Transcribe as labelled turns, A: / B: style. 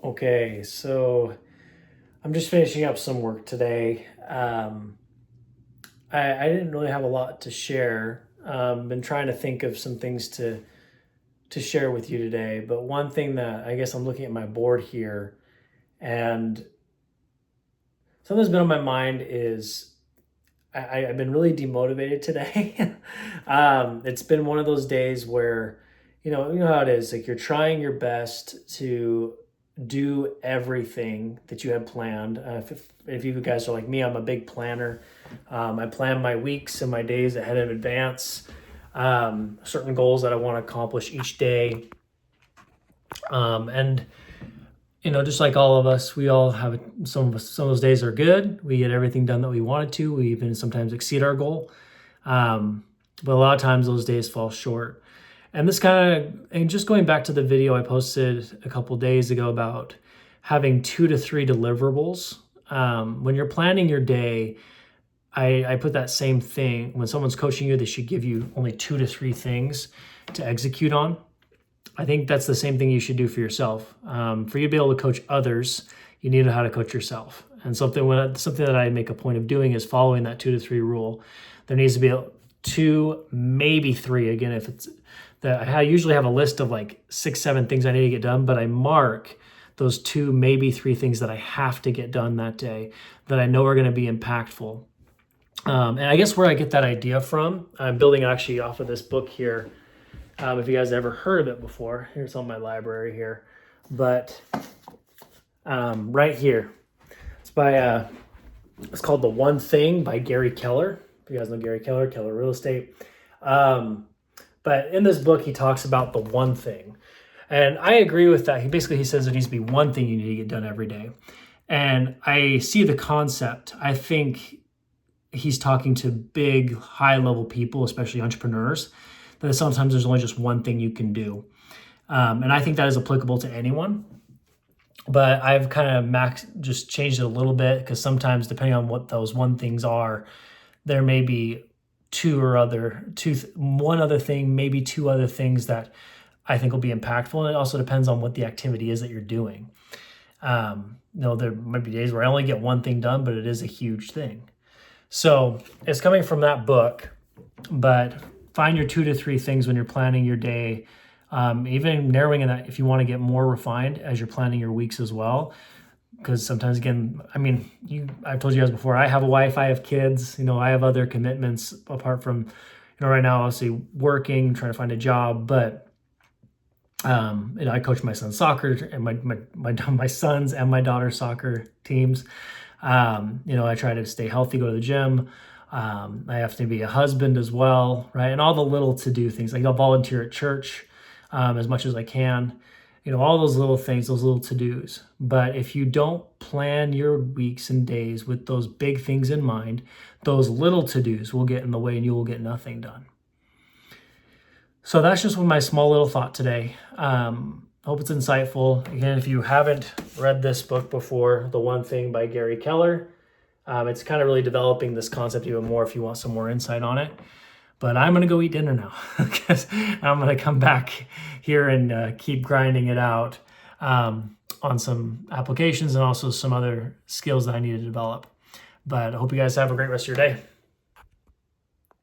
A: Okay, so I'm just finishing up some work today. I didn't really have a lot to share. Been trying to think of some things to share with you today, but one thing that I guess I'm looking at my board here, and something that's been on my mind is I've been really demotivated today. It's been one of those days where, you know how it is. Like you're trying your best to do everything that you had planned. If you guys are like me, I'm a big planner. I plan my weeks and my days ahead in advance. Certain goals that I want to accomplish each day. And just like all of us, we all have some of those days are good. We get everything done that we wanted to. We even sometimes exceed our goal. But a lot of times those days fall short. And and just going back to the video I posted a couple days ago about having 2 to 3 deliverables. When you're planning your day, I put that same thing. When someone's coaching you, they should give you only 2 to 3 things to execute on. I think that's the same thing you should do for yourself. For you to be able to coach others, you need to know how to coach yourself. And something that I make a point of doing is following that 2 to 3 rule. There needs to be 2, maybe 3. Again, if it's that, I usually have a list of like 6, 7 things I need to get done, but I mark those 2, maybe 3 things that I have to get done that day that I know are going to be impactful. And I guess where I get that idea from, I'm building actually off of this book here. If you guys ever heard of it before, here's on my library here. But right here, it's called The One Thing by Gary Keller. If you guys know Gary Keller, Keller Real Estate. But in this book, he talks about the one thing. And I agree with that. He says there needs to be one thing you need to get done every day. And I see the concept. I think he's talking to big, high-level people, especially entrepreneurs, that sometimes there's only just one thing you can do. And I think that is applicable to anyone. But I've kind of just changed it a little bit because sometimes, depending on what those one things are, there may be one other thing, maybe 2 other things that I think will be impactful. And it also depends on what the activity is that you're doing. There might be days where I only get one thing done, but it is a huge thing. So it's coming from that book, but find your 2 to 3 things when you're planning your day. Even narrowing in that if you want to get more refined as you're planning your weeks as well. Because sometimes, again, I've told you guys before, I have a wife, I have kids, I have other commitments apart from, right now, obviously working, trying to find a job, but, I coach my son's soccer and my son's and my daughter's soccer teams. I try to stay healthy, go to the gym. I have to be a husband as well, right? And all the little to-do things, like I'll volunteer at church as much as I can. All those little things, those little to-dos. But if you don't plan your weeks and days with those big things in mind, those little to-dos will get in the way and you will get nothing done. So that's just my small little thought today. Hope it's insightful. Again, if you haven't read this book before, The One Thing by Gary Keller, it's kind of really developing this concept even more if you want some more insight on it. But I'm going to go eat dinner now because I'm going to come back here and keep grinding it out on some applications and also some other skills that I need to develop. But I hope you guys have a great rest of your day.